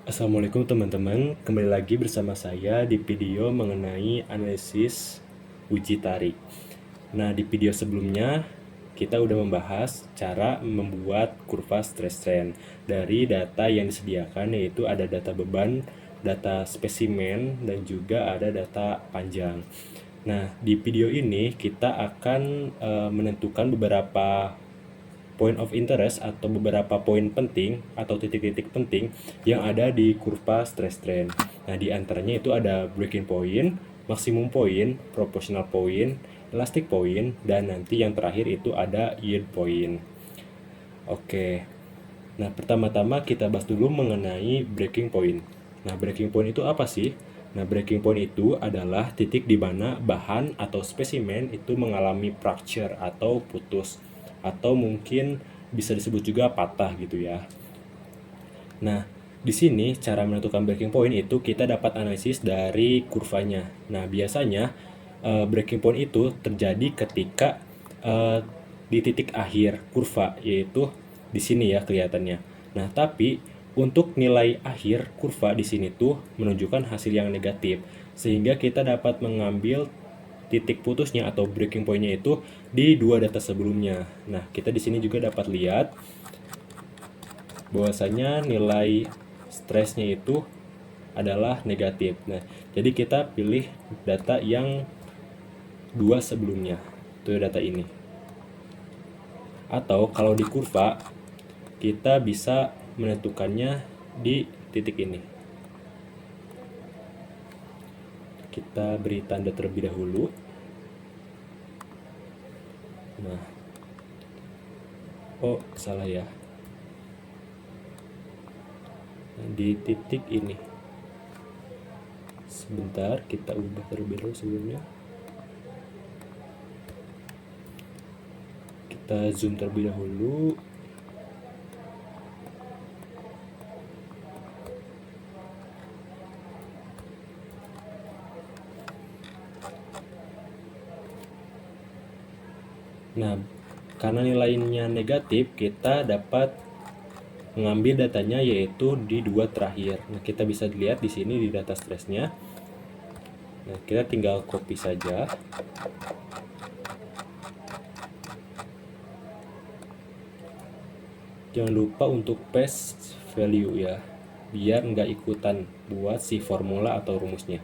Assalamualaikum teman-teman, kembali lagi bersama saya di video mengenai analisis uji tarik. Nah, di video sebelumnya kita udah membahas cara membuat kurva stress strain dari data yang disediakan, yaitu ada data beban, data spesimen, dan juga ada data panjang. Nah, di video ini kita akan menentukan beberapa point of interest atau beberapa poin penting atau titik-titik penting yang ada di kurva stress strain. Nah, di antaranya itu ada breaking point, maximum point, proportional point, elastic point, dan nanti yang terakhir itu ada yield point. Oke. Nah, pertama-tama kita bahas dulu mengenai breaking point. Nah, breaking point itu apa sih? Nah, breaking point itu adalah titik di mana bahan atau spesimen itu mengalami fracture atau putus, atau mungkin bisa disebut juga patah gitu ya. Nah, di sini cara menentukan breaking point itu kita dapat analisis dari kurvanya. Nah, biasanya breaking point itu terjadi ketika di titik akhir kurva, yaitu di sini ya kelihatannya. Nah, tapi untuk nilai akhir kurva di sini tuh menunjukkan hasil yang negatif, sehingga kita dapat mengambil titik putusnya atau breaking point-nya itu di dua data sebelumnya. Nah, kita di sini juga dapat lihat bahwasanya nilai stresnya itu adalah negatif. Nah, jadi kita pilih data yang dua sebelumnya, itu data ini. Atau kalau di kurva, kita bisa menentukannya di titik ini. Kita beri tanda terlebih dahulu. Nah, oh salah ya. Nah, di titik ini. Sebentar, kita ubah terlebih dahulu sebelumnya. Kita zoom terlebih dahulu. Nah, karena nilainya negatif, kita dapat mengambil datanya yaitu di dua terakhir. Nah, kita bisa lihat di sini di data stressnya. Nah, kita tinggal copy saja. Jangan lupa untuk paste value ya, biar nggak ikutan buat si formula atau rumusnya.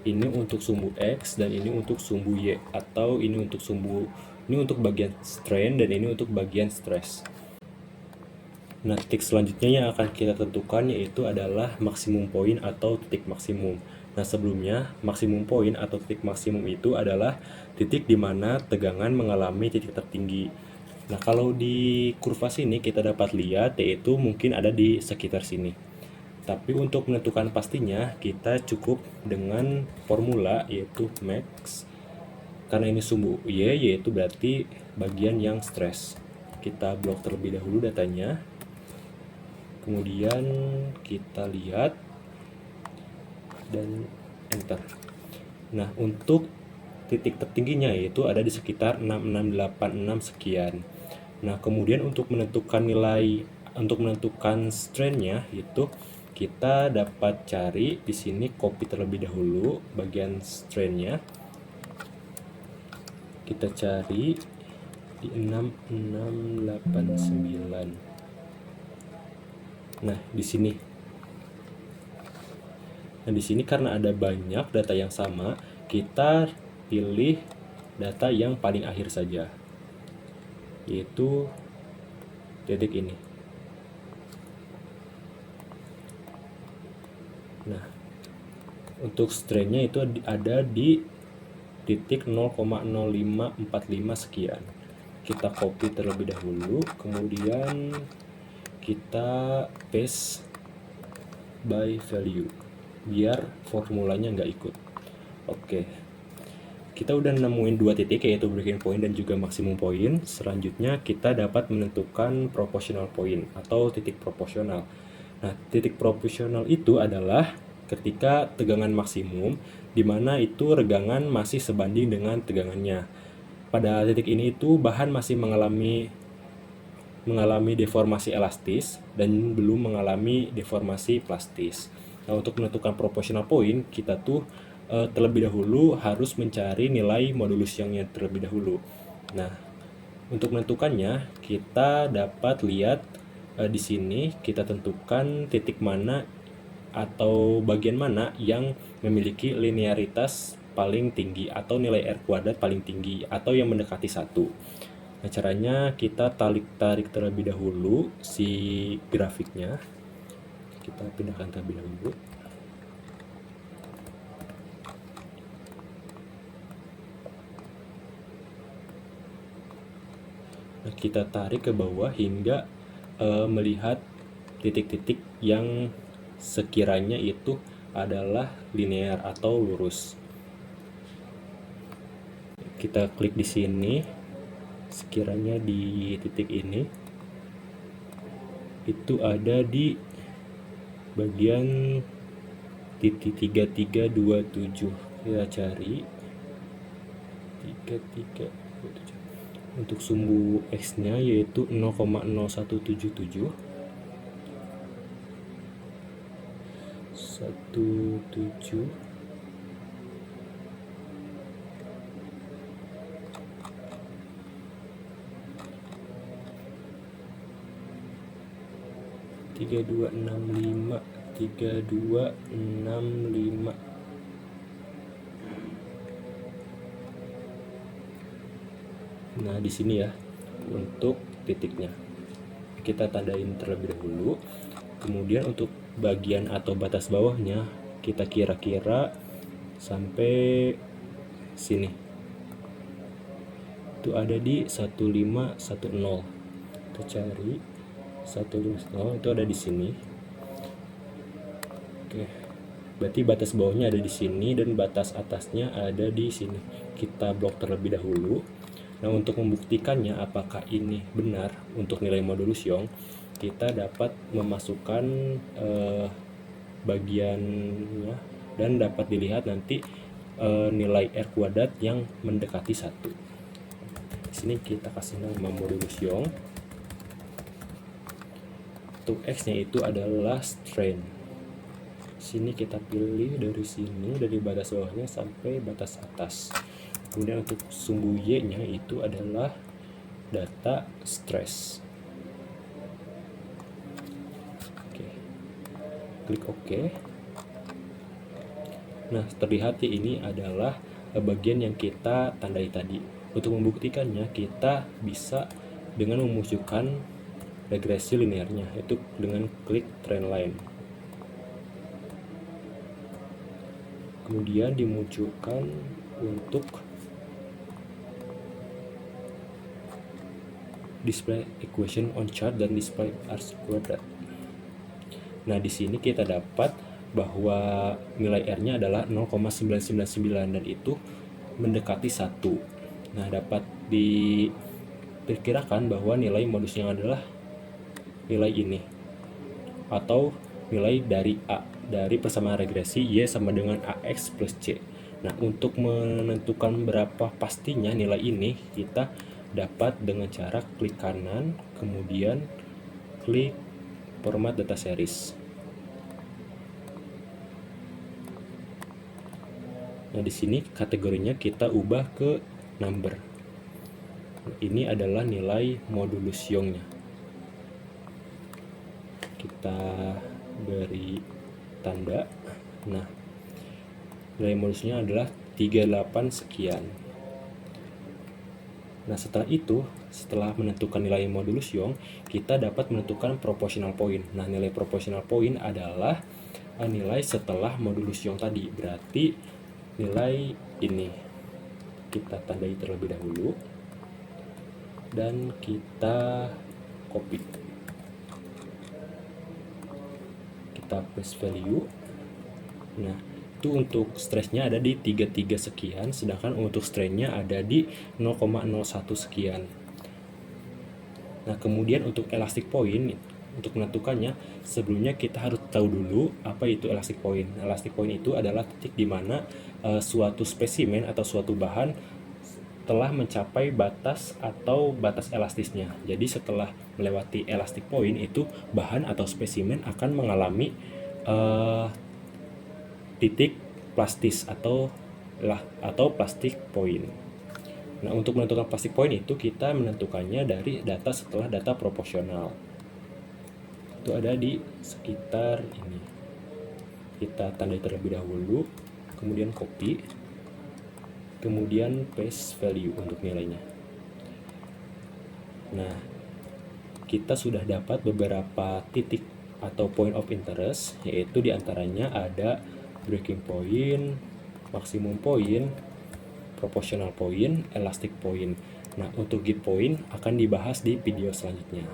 Ini untuk sumbu X dan ini untuk sumbu Y, atau ini untuk bagian strain dan ini untuk bagian stress. Nah, titik selanjutnya yang akan kita tentukan yaitu adalah maksimum point atau titik maksimum. Nah, sebelumnya maksimum point atau titik maksimum itu adalah titik di mana tegangan mengalami titik tertinggi. Nah, kalau di kurva sini kita dapat lihat yaitu mungkin ada di sekitar sini. Tapi untuk menentukan pastinya, kita cukup dengan formula yaitu max. Karena ini sumbu Y, yaitu berarti bagian yang stress. Kita blok terlebih dahulu datanya. Kemudian kita lihat dan enter. Nah, untuk titik tertingginya yaitu ada di sekitar 6686 sekian. Nah, kemudian untuk menentukan strainnya itu kita dapat cari di sini, copy terlebih dahulu bagian strainnya. Kita cari di 6689. Nah, di sini. Nah, di sini karena ada banyak data yang sama, kita pilih data yang paling akhir saja, yaitu titik ini. Nah, untuk strainnya itu ada di titik 0,0545 sekian. Kita copy terlebih dahulu, kemudian kita paste by value biar formulanya nggak ikut. Oke, kita udah nemuin dua titik yaitu breaking point dan juga maximum point. Selanjutnya kita dapat menentukan proportional point atau titik proporsional. Nah, titik proporsional itu adalah ketika tegangan maksimum di mana itu regangan masih sebanding dengan tegangannya. Pada titik ini itu bahan masih mengalami mengalami deformasi elastis dan belum mengalami deformasi plastis. Nah, untuk menentukan proportional point, kita tuh terlebih dahulu harus mencari nilai modulus Young-nya terlebih dahulu. Nah, untuk menentukannya, kita dapat lihat di sini kita tentukan titik mana atau bagian mana yang memiliki linearitas paling tinggi atau nilai R kuadrat paling tinggi atau yang mendekati 1. Nah, caranya kita tarik terlebih dahulu si grafiknya. Kita pindahkan terlebih dahulu. Nah, kita tarik ke bawah hingga melihat titik-titik yang sekiranya itu adalah linear atau lurus. Kita klik di sini, sekiranya di titik ini itu ada di bagian titik 3327. Kita cari 3327. Untuk sumbu X-nya yaitu 0,0177 17 3265 3265. Nah, di sini ya untuk titiknya. Kita tandain terlebih dahulu. Kemudian untuk bagian atau batas bawahnya kita kira-kira sampai sini. Itu ada di 1510. Kita cari 150 itu ada di sini. Oke. Berarti batas bawahnya ada di sini dan batas atasnya ada di sini. Kita blok terlebih dahulu. Nah, untuk membuktikannya apakah ini benar untuk nilai modulus Young, kita dapat memasukkan bagiannya dan dapat dilihat nanti nilai R kuadrat yang mendekati 1. Di sini kita kasih nama modulus Young. Untuk X-nya itu adalah strain. Sini kita pilih dari sini, dari batas bawahnya sampai batas atas. Kemudian untuk sumbu Y-nya itu adalah data stress. Oke. Klik OK. Nah, terlihat ini adalah bagian yang kita tandai tadi. Untuk membuktikannya, kita bisa dengan memunculkan regresi linearnya, yaitu dengan klik trend line. Kemudian dimunculkan untuk display equation on chart dan display R kuadrat. Nah, di sini kita dapat bahwa nilai R-nya adalah 0,999 dan itu mendekati 1. Nah, dapat diperkirakan bahwa nilai modusnya adalah nilai ini atau nilai dari A, dari persamaan regresi Y sama dengan AX plus C. Nah, untuk menentukan berapa pastinya nilai ini, kita dapat dengan cara klik kanan, kemudian klik format data series. Nah, di sini kategorinya kita ubah ke number. Ini adalah nilai modulus Young-nya. Kita beri tanda. Nah, nilai modulusnya adalah 38 sekian. Nah, setelah itu, setelah menentukan nilai modulus Young, kita dapat menentukan proportional point. Nah, nilai proportional point adalah nilai setelah modulus Young tadi. Berarti nilai ini kita tandai terlebih dahulu dan kita copy. Kita paste value. Nah, itu untuk stressnya ada di 33 sekian, sedangkan untuk strainnya ada di 0,01 sekian. Nah, kemudian untuk elastic point, untuk menentukannya, sebelumnya kita harus tahu dulu apa itu elastic point. Elastic point itu adalah titik di mana suatu spesimen atau suatu bahan telah mencapai batas atau batas elastisnya. Jadi setelah melewati elastic point itu bahan atau spesimen akan mengalami titik plastis atau plastic point. Nah, untuk menentukan plastic point itu kita menentukannya dari data setelah data proporsional. Itu ada di sekitar ini. Kita tandai terlebih dahulu, kemudian copy, kemudian paste value untuk nilainya. Nah, kita sudah dapat beberapa titik atau point of interest, yaitu diantaranya ada breaking point, maximum point, proportional point, elastic point. Nah, untuk git point akan dibahas di video selanjutnya.